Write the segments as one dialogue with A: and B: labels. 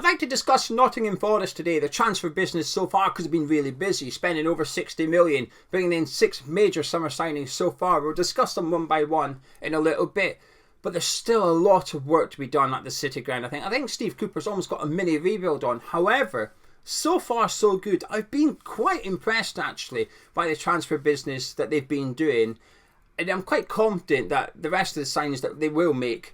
A: like to discuss Nottingham Forest today, the transfer business so far, because it's been really busy, spending over 60 million, bringing in 6 major summer signings so far. We'll discuss them one by one in a little bit, but there's still a lot of work to be done at the City Ground. I think Steve Cooper's almost got a mini rebuild on. However, so far so good. I've been quite impressed actually by the transfer business that they've been doing, and I'm quite confident that the rest of the signings that they will make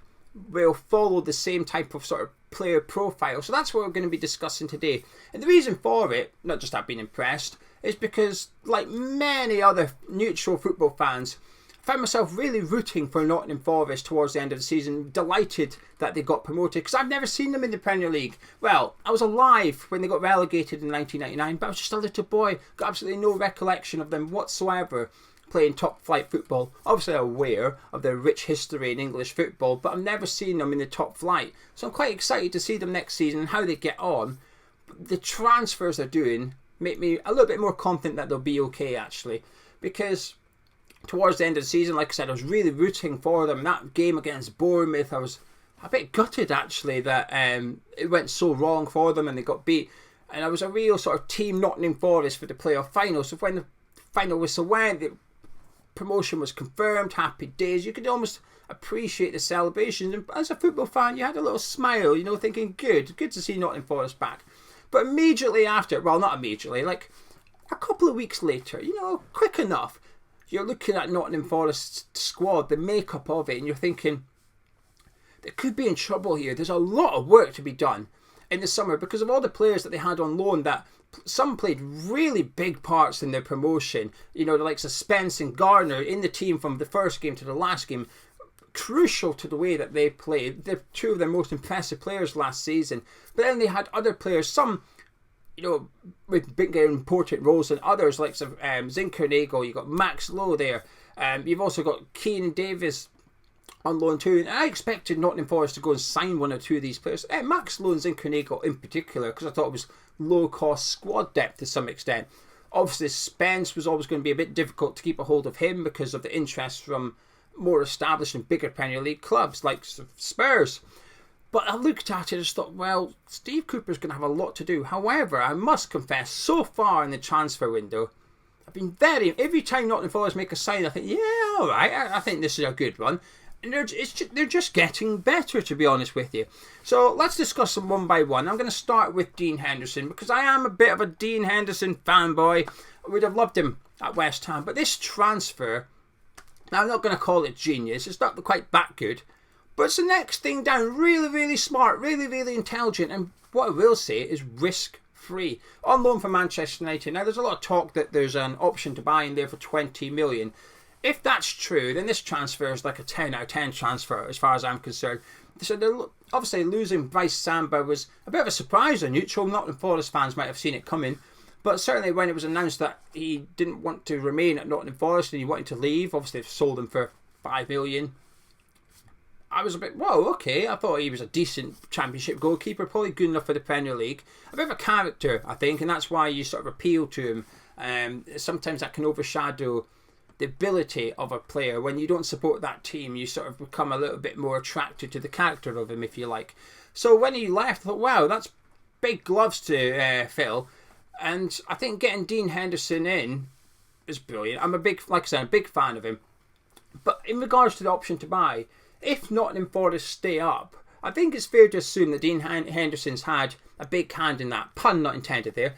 A: will follow the same type of sort of player profile. So that's what we're going to be discussing today. And the reason for it, not just I've been impressed, is because like many other neutral football fans, I found myself really rooting for Nottingham Forest towards the end of the season, delighted that they got promoted, because I've never seen them in the Premier League. Well, I was alive when they got relegated in 1999, but I was just a little boy, got absolutely no recollection of them whatsoever playing top flight football. Obviously aware of their rich history in English football, but I've never seen them in the top flight. So I'm quite excited to see them next season and how they get on. The transfers they're doing make me a little bit more confident that they'll be okay actually, because towards the end of the season, like I said, I was really rooting for them. That game against Bournemouth, I was a bit gutted actually that it went so wrong for them and they got beat. And I was a real sort of team Nottingham Forest for the playoff final. So when the final whistle went, the promotion was confirmed, happy days. You could almost appreciate the celebrations. And as a football fan, you had a little smile, thinking good to see Nottingham Forest back. But immediately after, well, not immediately, like a couple of weeks later, quick enough, you're looking at Nottingham Forest's squad, the makeup of it, and you're thinking, they could be in trouble here. There's a lot of work to be done in the summer because of all the players that they had on loan that some played really big parts in their promotion. The likes of Spence and Gardner in the team from the first game to the last game. Crucial to the way that they played. They're two of their most impressive players last season. But then they had other players, some with bigger important roles than others, like Zinchenko. You've got Max Lowe there. You've also got Keenan Davis on loan too. And I expected Nottingham Forest to go and sign one or two of these players. Max Lowe and Zinchenko in particular, because I thought it was low-cost squad depth to some extent. Obviously, Spence was always going to be a bit difficult to keep a hold of him because of the interest from more established and bigger Premier League clubs like Spurs. But I looked at it and just thought, well, Steve Cooper's going to have a lot to do. However, I must confess, so far in the transfer window, I've been every time Nottingham Forest make a sign, I think, yeah, all right, I think this is a good one. And they're just getting better, to be honest with you. So let's discuss them one by one. I'm going to start with Dean Henderson because I am a bit of a Dean Henderson fanboy. I would have loved him at West Ham. But this transfer, I'm not going to call it genius. It's not quite that good. But it's the next thing down. Really, really smart. Really, really intelligent. And what I will say is risk-free. On loan from Manchester United. Now, there's a lot of talk that there's an option to buy in there for 20 million. If that's true, then this transfer is like a 10 out of 10 transfer as far as I'm concerned. So they're obviously losing Bryce Samba was a bit of a surprise on neutral. Nottingham Forest fans might have seen it coming. But certainly when it was announced that he didn't want to remain at Nottingham Forest and he wanted to leave, obviously they've sold him for 5 million. I was a bit, whoa, okay. I thought he was a decent championship goalkeeper, probably good enough for the Premier League. A bit of a character, I think, and that's why you sort of appeal to him. Sometimes that can overshadow the ability of a player. When you don't support that team, you sort of become a little bit more attracted to the character of him, if you like. So when he left, I thought, wow, that's big gloves to fill. And I think getting Dean Henderson in is brilliant. I'm a big fan of him. But in regards to the option to buy, if Nottingham Forest stay up, I think it's fair to assume that Dean Henderson's had a big hand in that. Pun not intended there.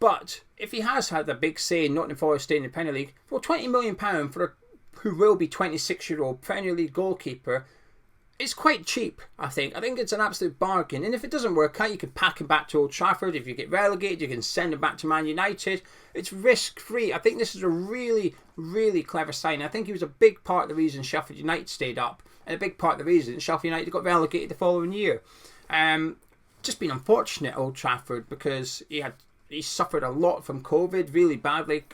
A: But if he has had a big say in Nottingham Forest staying in the Premier League, for £20 million for who will be 26-year-old Premier League goalkeeper, it's quite cheap, I think. I think it's an absolute bargain. And if it doesn't work out, you can pack him back to Old Trafford. If you get relegated, you can send him back to Man United. It's risk-free. I think this is a really, really clever sign. I think he was a big part of the reason Sheffield United stayed up, and a big part of the reason Sheffield United got relegated the following year. Just been unfortunate at Old Trafford because he suffered a lot from COVID, really badly,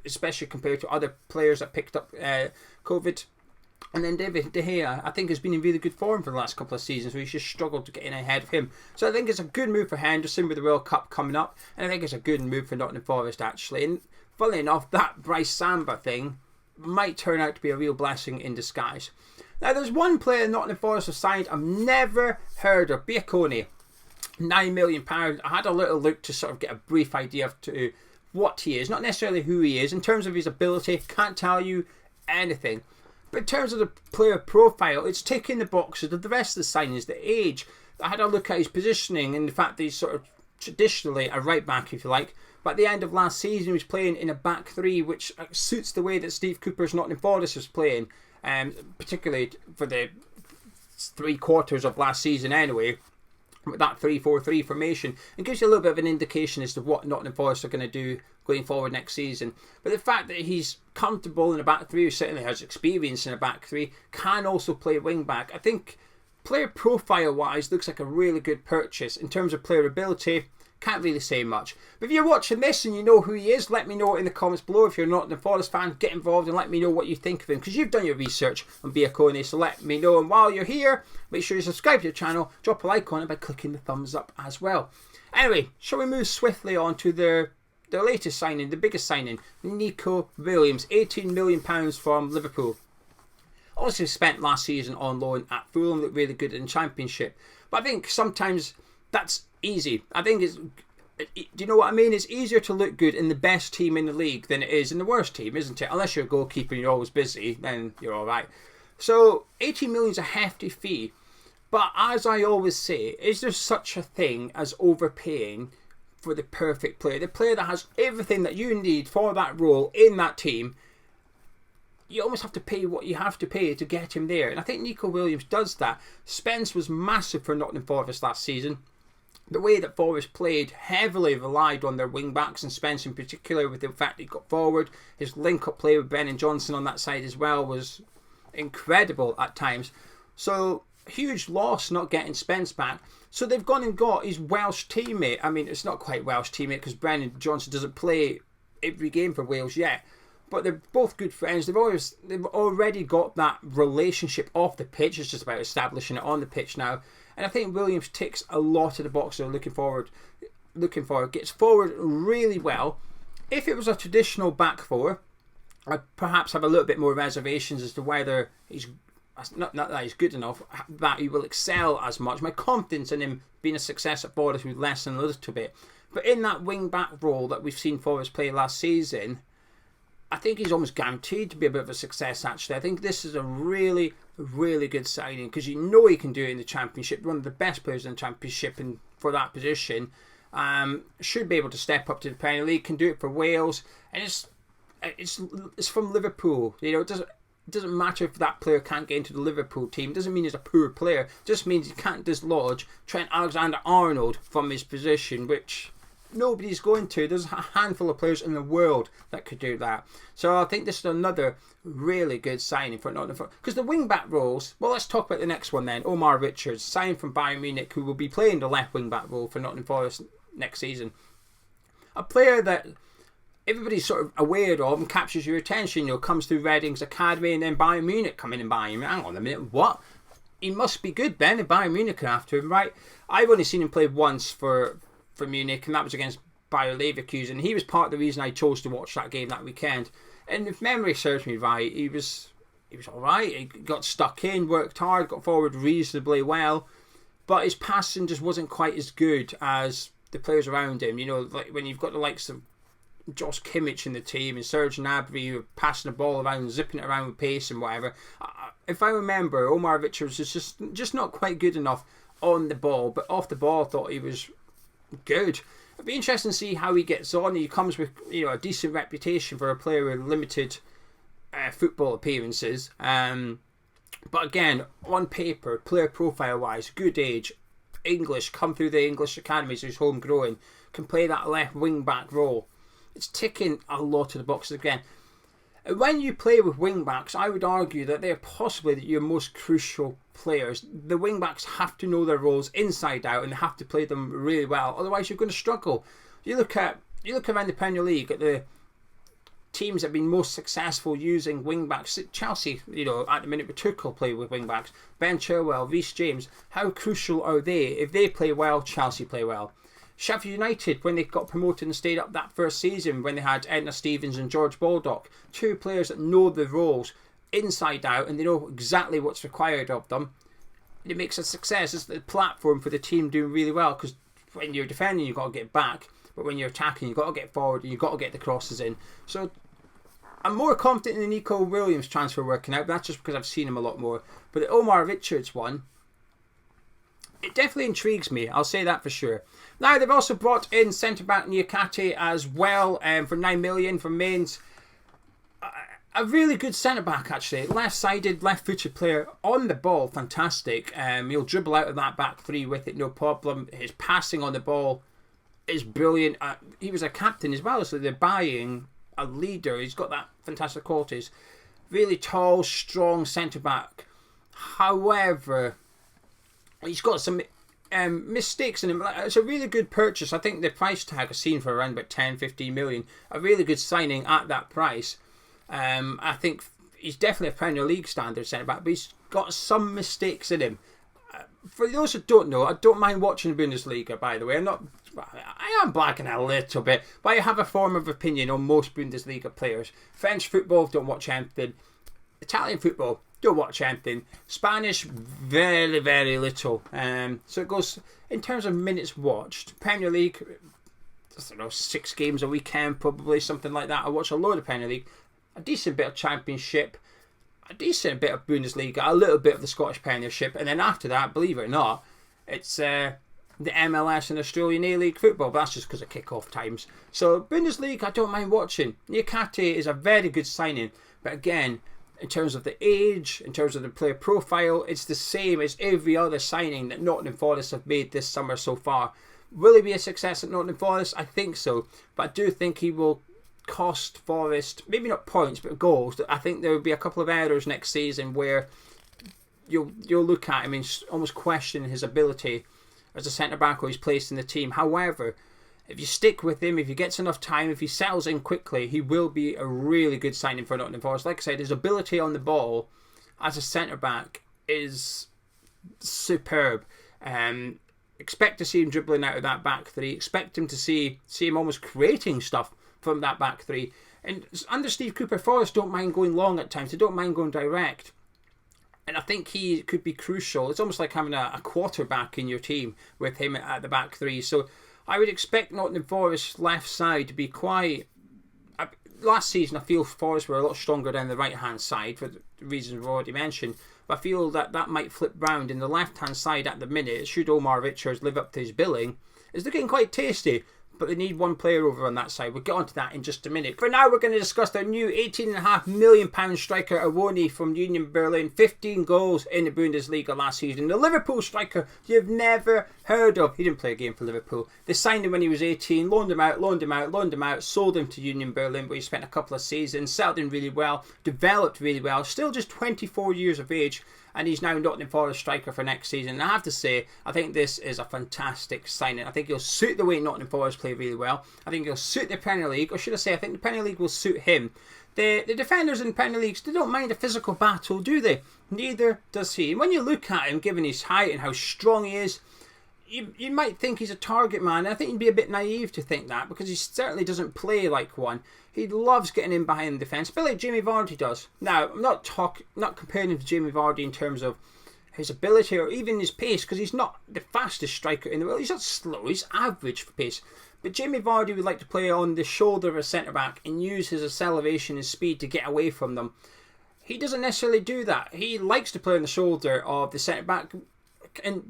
A: especially compared to other players that picked up COVID. And then David De Gea, I think, has been in really good form for the last couple of seasons, so he's just struggled to get in ahead of him. So I think it's a good move for Henderson with the World Cup coming up, and I think it's a good move for Nottingham Forest, actually. And funnily enough, that Bryce Samba thing might turn out to be a real blessing in disguise. Now, there's one player Nottingham Forest have signed I've never heard of, Biancone. £9 million. I had a little look to sort of get a brief idea of to what he is, not necessarily who he is. In terms of his ability, can't tell you anything. But in terms of the player profile, it's ticking the boxes of the rest of the signings. The age, I had a look at his positioning and the fact that he's sort of traditionally a right back, if you like. But at the end of last season, he was playing in a back three, which suits the way that Steve Cooper's Nottingham Forest was playing, particularly for the 3/4 of last season anyway. With that 3-4-3 formation, and gives you a little bit of an indication as to what Nottingham Forest are going to do going forward next season. But the fact that he's comfortable in a back three, certainly has experience in a back three, can also play wing back, I think player profile wise looks like a really good purchase. In terms of player ability, can't really say much. But if you're watching this and you know who he is, let me know in the comments below. If you're not a Forest fan, get involved and let me know what you think of him, because you've done your research on Biancone, so let me know. And while you're here, make sure you subscribe to the channel, drop a like on it by clicking the thumbs up as well. Anyway, shall we move swiftly on to the latest signing, the biggest signing, Neco Williams, £18 million from Liverpool. Obviously spent last season on loan at Fulham, looked really good in the Championship. But I think sometimes that's easy. I think it's, do you know what I mean? It's easier to look good in the best team in the league than it is in the worst team, isn't it? Unless you're a goalkeeper and you're always busy, then you're alright. So 18 million is a hefty fee. But as I always say, is there such a thing as overpaying for the perfect player? The player that has everything that you need for that role in that team. You almost have to pay what you have to pay to get him there. And I think Neco Williams does that. Spence was massive for Nottingham Forest last season. The way that Forest played heavily relied on their wing-backs, and Spence in particular, with the fact that he got forward. His link-up play with Ben and Johnson on that side as well was incredible at times. So, huge loss not getting Spence back. So they've gone and got his Welsh teammate. I mean, it's not quite Welsh teammate because Brennan Johnson doesn't play every game for Wales yet. But they're both good friends. They've already got that relationship off the pitch. It's just about establishing it on the pitch now. And I think Williams ticks a lot of the boxes they're looking forward. Gets forward really well. If it was a traditional back four, I'd perhaps have a little bit more reservations as to whether he's not that he's good enough, that he will excel as much. My confidence in him being a success at Forest would lessen a little bit. But in that wing back role that we've seen Forest play last season, I think he's almost guaranteed to be a bit of a success, actually. I think this is a really, really good signing, because you know he can do it in the Championship. One of the best players in the Championship, and for that position, should be able to step up to the Premier League, can do it for Wales, and it's from Liverpool. You know, it doesn't matter if that player can't get into the Liverpool team. It doesn't mean he's a poor player. It just means he can't dislodge Trent Alexander-Arnold from his position, which nobody's going to. There's a handful of players in the world that could do that. So I think this is another really good signing for Nottingham Forest. Because the wing-back roles, well, let's talk about the next one then. Omar Richards, signed from Bayern Munich, who will be playing the left wing-back role for Nottingham Forest next season. A player that everybody's sort of aware of and captures your attention. You know, comes through Reading's academy, and then Bayern Munich come in and buy him. Hang on a minute, what? He must be good then if Bayern Munich are after him, right? I've only seen him play once for Munich, and that was against Bayer Leverkusen. He was part of the reason I chose to watch that game that weekend. And if memory serves me right, he was alright. He got stuck in, worked hard, got forward reasonably well, but his passing just wasn't quite as good as the players around him. You know, like when you've got the likes of Josh Kimmich in the team and Serge Gnabry who are passing the ball around, zipping it around with pace and whatever. If I remember, Omar Richards was just not quite good enough on the ball, but off the ball I thought he was good. It'd be interesting to see how he gets on. He comes with, you know, a decent reputation for a player with limited football appearances. But again, on paper, player profile wise, good age, English, come through the English academies, who's homegrown, can play that left wing back role. It's ticking a lot of the boxes again. And when you play with wing backs, I would argue that they're possibly your most crucial players. The wing backs have to know their roles inside out and have to play them really well. Otherwise, you're going to struggle. You look around the Premier League at the teams that have been most successful using wing backs. Chelsea, you know, at the minute with Tuchel play with wing backs. Ben Chilwell, Reece James. How crucial are they? If they play well, Chelsea play well. Sheffield United, when they got promoted and stayed up that first season, when they had Edna Stevens and George Baldock, two players that know the roles inside out and they know exactly what's required of them, it makes a success. It's the platform for the team doing really well, because when you're defending, you've got to get back. But when you're attacking, you've got to get forward and you've got to get the crosses in. So I'm more confident in the Neco Williams transfer working out, but that's just because I've seen him a lot more. But the Omar Richards one, it definitely intrigues me. I'll say that for sure. Now, they've also brought in centre-back Niakate as well for 9 million from Mainz. A really good centre-back, actually. Left-sided, left-footed player. On the ball, fantastic. He'll dribble out of that back three with it, no problem. His passing on the ball is brilliant. He was a captain as well, so they're buying a leader. He's got that fantastic qualities. Really tall, strong centre-back. However, he's got some mistakes in him. It's a really good purchase. I think the price tag is seen for around about 10-15 million. A really good signing at that price. I think he's definitely a Premier League standard centre-back, but he's got some mistakes in him. For those who don't know, I don't mind watching Bundesliga, by the way. I am blacking a little bit, but I have a form of opinion on most Bundesliga players. French football, don't watch anything. Italian football, don't watch anything. Spanish, very, very little. So it goes, in terms of minutes watched, Premier League, I don't know, 6 games a weekend, probably, something like that. I watch a load of Premier League, a decent bit of Championship, a decent bit of Bundesliga, a little bit of the Scottish Premiership, and then after that, believe it or not, it's the MLS and Australian A-League football, but that's just because of kick-off times. So Bundesliga, I don't mind watching. Niakate is a very good signing, but again, in terms of the age, in terms of the player profile, it's the same as every other signing that Nottingham Forest have made this summer so far. Will he be a success at Nottingham Forest? I think so, but I do think he will cost Forest, maybe not points, but goals. I think there will be a couple of errors next season where you'll look at him and almost question his ability as a centre-back or his place in the team. However, if you stick with him, if he gets enough time, if he settles in quickly, he will be a really good signing for Nottingham Forest. Like I said, his ability on the ball as a centre-back is superb. Expect to see him dribbling out of that back three. Expect him to see him almost creating stuff from that back three. And under Steve Cooper, Forest don't mind going long at times. They don't mind going direct. And I think he could be crucial. It's almost like having a quarterback in your team with him at the back three. So I would expect Nottingham Forest's left side to be quite... Last season, I feel Forest were a lot stronger down the right-hand side for the reasons we've already mentioned. But I feel that might flip round. In the left-hand side at the minute, should Omar Richards live up to his billing, is looking quite tasty. But they need one player over on that side. We'll get onto that in just a minute. For now, we're going to discuss their new £18.5 million striker Awoniyi from Union Berlin. 15 goals in the Bundesliga last season. The Liverpool striker you've never heard of. He didn't play a game for Liverpool. They signed him when he was 18, loaned him out, sold him to Union Berlin, but he spent a couple of seasons, settled in really well, developed really well, still just 24 years of age. And he's now Nottingham Forest striker for next season. And I have to say, I think this is a fantastic signing. I think he'll suit the way Nottingham Forest play really well. I think he'll suit the Premier League. Or should I say, I think the Premier League will suit him. The defenders in Premier Leagues, they don't mind a physical battle, do they? Neither does he. And when you look at him, given his height and how strong he is, you might think he's a target man. And I think you'd be a bit naive to think that, because he certainly doesn't play like one. He loves getting in behind the defence, a bit like Jamie Vardy does. Now, I'm not comparing him to Jamie Vardy in terms of his ability or even his pace, because he's not the fastest striker in the world. He's not slow, he's average for pace. But Jamie Vardy would like to play on the shoulder of a centre-back and use his acceleration and speed to get away from them. He doesn't necessarily do that. He likes to play on the shoulder of the centre-back,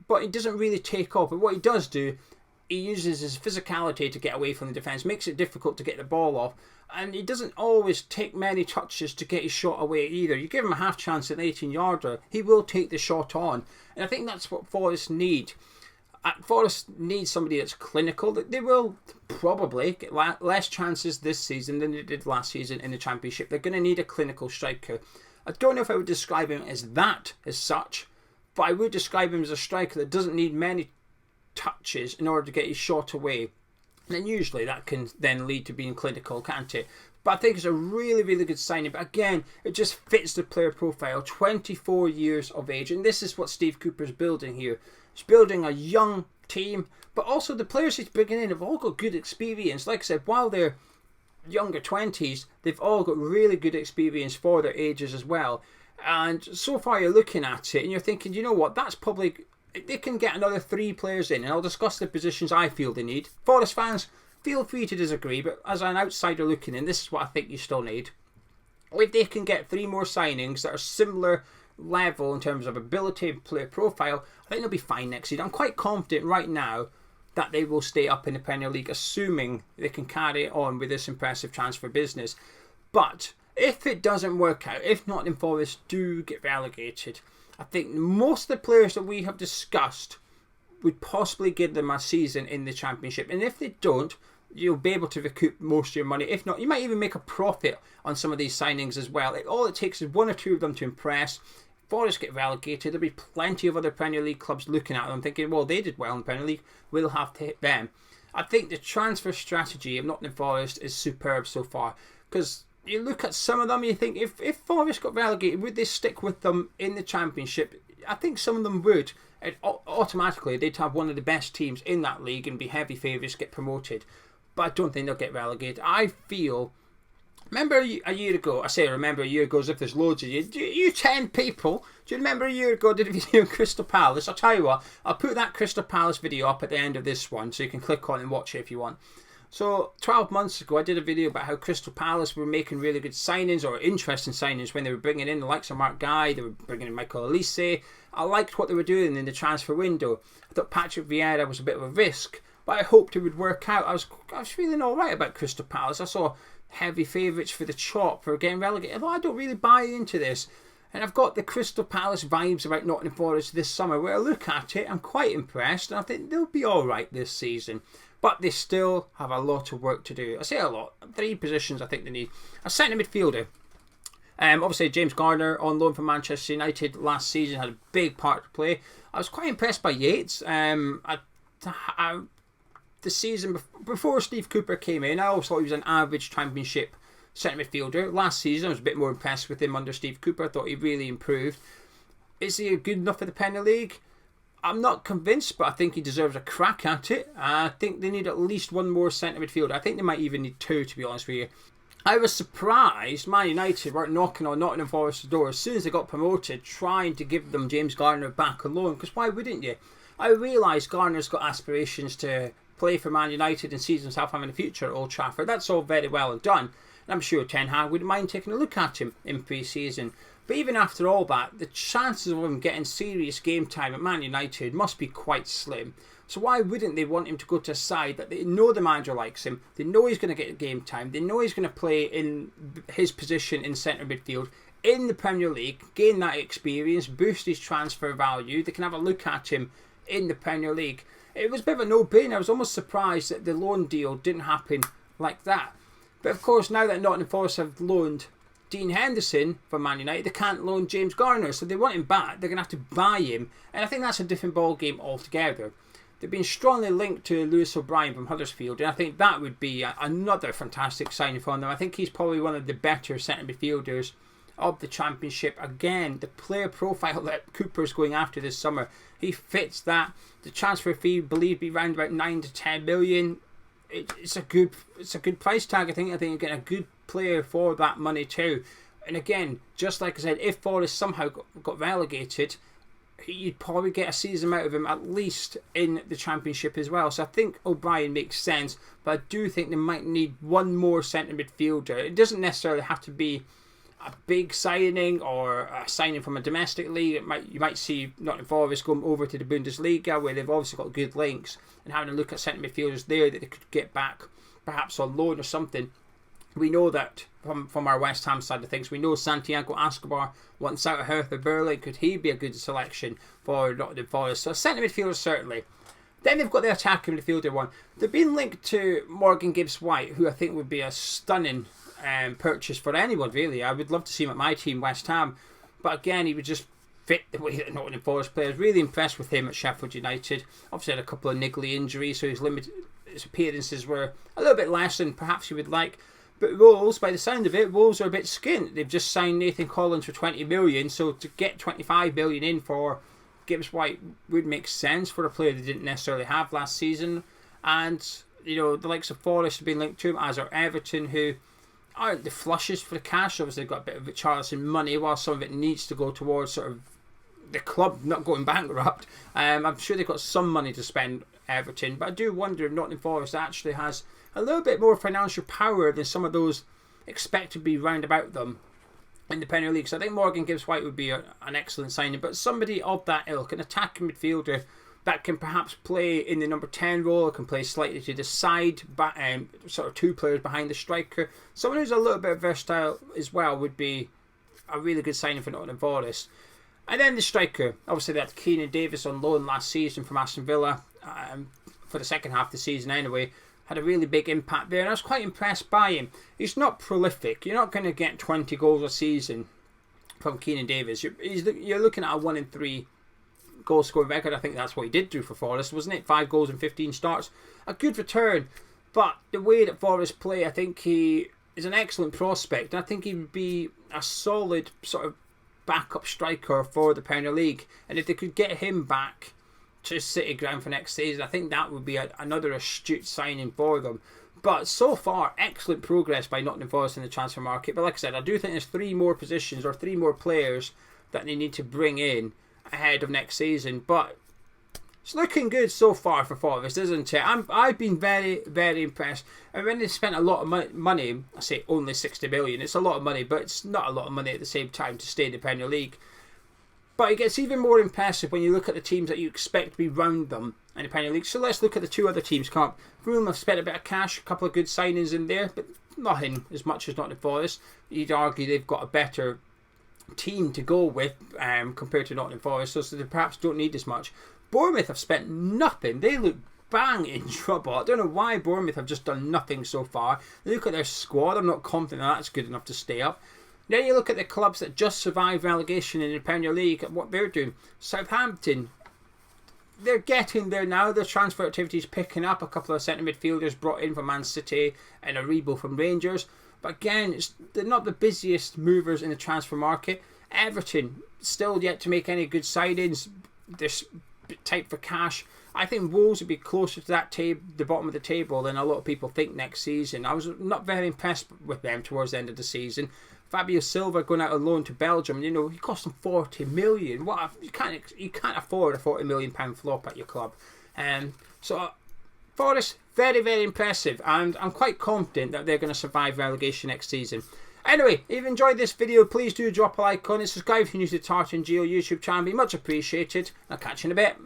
A: but he doesn't really take off. But what he does do, he uses his physicality to get away from the defence, makes it difficult to get the ball off, and he doesn't always take many touches to get his shot away either. You give him a half chance at an 18-yarder, he will take the shot on, and I think that's what Forest need. Forest needs somebody that's clinical. They will probably get less chances this season than they did last season in the Championship. They're going to need a clinical striker. I don't know if I would describe him as that as such, but I would describe him as a striker that doesn't need many touches in order to get his shot away. And then usually that can then lead to being clinical, can't it? But I think it's a really, really good signing. But again, it just fits the player profile. 24 years of age. And this is what Steve Cooper's building here. He's building a young team, but also the players he's bringing in have all got good experience. Like I said, while they're younger 20s, they've all got really good experience for their ages as well. And so far you're looking at it and you're thinking, you know what, that's probably they can get another 3 players in, and I'll discuss the positions I feel they need. Forest fans, feel free to disagree, but as an outsider looking in, this is what I think you still need. If they can get 3 more signings that are similar level in terms of ability and player profile, I think they'll be fine next season. I'm quite confident right now that they will stay up in the Premier League, assuming they can carry on with this impressive transfer business. But if it doesn't work out, if Nottingham Forest do get relegated, I think most of the players that we have discussed would possibly give them a season in the Championship. And if they don't, you'll be able to recoup most of your money. If not, you might even make a profit on some of these signings as well. All it takes is 1 or 2 of them to impress. Forest get relegated, there'll be plenty of other Premier League clubs looking at them thinking, well, they did well in the Premier League, we'll have to hit them. I think the transfer strategy of Nottingham Forest is superb so far, because you look at some of them, you think, if Forest got relegated, would they stick with them in the Championship? I think some of them would. Automatically, they'd have one of the best teams in that league and be heavy favourites to get promoted. But I don't think they'll get relegated. I feel... Remember a year ago, I say remember a year ago as if there's loads of you 10 people, do you remember a year ago I did a video on Crystal Palace? I'll tell you what, I'll put that Crystal Palace video up at the end of this one so you can click on it and watch it if you want. So 12 months ago I did a video about how Crystal Palace were making really good signings or interesting signings when they were bringing in the likes of Mark Guy, they were bringing in Michael Olise. I liked what they were doing in the transfer window. I thought Patrick Vieira was a bit of a risk, but I hoped it would work out. I was feeling alright about Crystal Palace. I saw heavy favourites for the chop for getting relegated. Although I don't really buy into this. And I've got the Crystal Palace vibes about Nottingham Forest this summer, where I look at it, I'm quite impressed, and I think they'll be alright this season. But they still have a lot of work to do. I say a lot. 3 positions I think they need. A centre midfielder. Obviously James Garner on loan from Manchester United last season had a big part to play. I was quite impressed by Yates. The season before Steve Cooper came in, I always thought he was an average Championship centre midfielder. Last season I was a bit more impressed with him under Steve Cooper. I thought he really improved. Is he good enough for the Premier League? I'm not convinced, but I think he deserves a crack at it. I think they need at least 1 more centre midfielder. I think they might even need 2, to be honest with you. I was surprised Man United weren't knocking on Nottingham Forest's door as soon as they got promoted, trying to give them James Garner back on loan, because why wouldn't you? I realise Garner's got aspirations to play for Man United and sees himself having a future at Old Trafford. That's all very well and done. And I'm sure Ten Hag wouldn't mind taking a look at him in pre-season. But even after all that, the chances of him getting serious game time at Man United must be quite slim. So why wouldn't they want him to go to a side that they know the manager likes him, they know he's going to get game time, they know he's going to play in his position in centre midfield in the Premier League, gain that experience, boost his transfer value, they can have a look at him in the Premier League. It was a bit of a no-brainer. I was almost surprised that the loan deal didn't happen like that. But of course, now that Nottingham Forest have loaned Dean Henderson from Man United, they can't loan James Garner. So they want him back. They're going to have to buy him. And I think that's a different ball game altogether. They've been strongly linked to Lewis O'Brien from Huddersfield. And I think that would be another fantastic signing for them. I think he's probably one of the better centre midfielders of the Championship. Again, the player profile that Cooper's going after this summer, he fits that. The transfer fee, believe, be around about 9 to 10 million. It's a good price tag. I think you're getting a good player for that money too. And again, just like I said, if Forest somehow got relegated, you'd probably get a season out of him at least in the Championship as well. So I think O'Brien makes sense, but I do think they might need 1 more centre midfielder. It doesn't necessarily have to be a big signing or a signing from a domestic league. You might see Nottingham Forest going over to the Bundesliga, where they've obviously got good links, and having a look at centre midfielders there that they could get back perhaps on loan or something. We know that from our West Ham side of things, we know Santiago Escobar wants out of Hertha Berlin. Could he be a good selection for Nottingham Forest? So centre midfielders certainly. Then they've got the attacking midfielder one. They've been linked to Morgan Gibbs-White, who I think would be a stunning purchase for anyone really. I would love to see him at my team, West Ham, but again, he would just fit the way that Nottingham Forest players. Really impressed with him at Sheffield United. Obviously had a couple of niggly injuries, so his appearances were a little bit less than perhaps you would like. But Wolves, by the sound of it, Wolves are a bit skint. They've just signed Nathan Collins for 20 million, so to get 25 million in for Gibbs-White would make sense for a player they didn't necessarily have last season. And you know, the likes of Forest have been linked to him, as are Everton, who aren't the flushes for the cash. Obviously they've got a bit of Richarlison money, while some of it needs to go towards sort of the club not going bankrupt. I'm sure they've got some money to spend, Everton, but I do wonder if Nottingham Forest actually has a little bit more financial power than some of those expect to be round about them in the Premier League. So I think Morgan Gibbs-White would be an excellent signing, but somebody of that ilk, an attacking midfielder that can perhaps play in the number 10 role, can play slightly to the side, sort of two players behind the striker. Someone who's a little bit versatile as well would be a really good signing for Nottingham Forest. And then the striker, obviously that's Keenan Davis on loan last season from Aston Villa, for the second half of the season anyway. Had a really big impact there, and I was quite impressed by him. He's not prolific. You're not going to get 20 goals a season from Keenan Davis. You're looking at a 1 in 3 goal scoring record. I think that's what he did do for Forest, wasn't it? 5 goals in 15 starts. A good return, but the way that Forest play, I think he is an excellent prospect, and I think he would be a solid sort of backup striker for the Premier League. And if they could get him back to City ground for next season, I think that would be another astute signing for them. But so far, excellent progress by Nottingham Forest in the transfer market. But like I said, I do think there's 3 more positions or 3 more players that they need to bring in ahead of next season. But it's looking good so far for Forest, isn't it? I've been very, very impressed. And when they spent a lot of money, I say only 60 million, it's a lot of money, but it's not a lot of money at the same time to stay in the Premier League. But it gets even more impressive when you look at the teams that you expect to be round them in the Premier League. So let's look at the 2 other teams. Fulham have spent a bit of cash, a couple of good signings in there, but nothing as much as Nottingham Forest. You'd argue they've got a better team to go with compared to Nottingham Forest, so they perhaps don't need as much. Bournemouth have spent nothing. They look bang in trouble. I don't know why Bournemouth have just done nothing so far. Look at their squad. I'm not confident that's good enough to stay up. Then you look at the clubs that just survived relegation in the Premier League and what they're doing. Southampton, they're getting there now. Their transfer activity is picking up. A couple of centre midfielders brought in from Man City and a Rebo from Rangers. But again, they're not the busiest movers in the transfer market. Everton, still yet to make any good signings. They're tight for cash. I think Wolves would be closer to that the bottom of the table than a lot of people think next season. I was not very impressed with them towards the end of the season. Fabio Silva going out on loan to Belgium, he cost them 40 million. You can't afford a 40 million pound flop at your club. So Forest, very, very impressive, and I'm quite confident that they're going to survive relegation next season. Anyway, if you enjoyed this video, please do drop a like on it, subscribe if you're new to the Tartan Geo YouTube channel, be much appreciated. I'll catch you in a bit.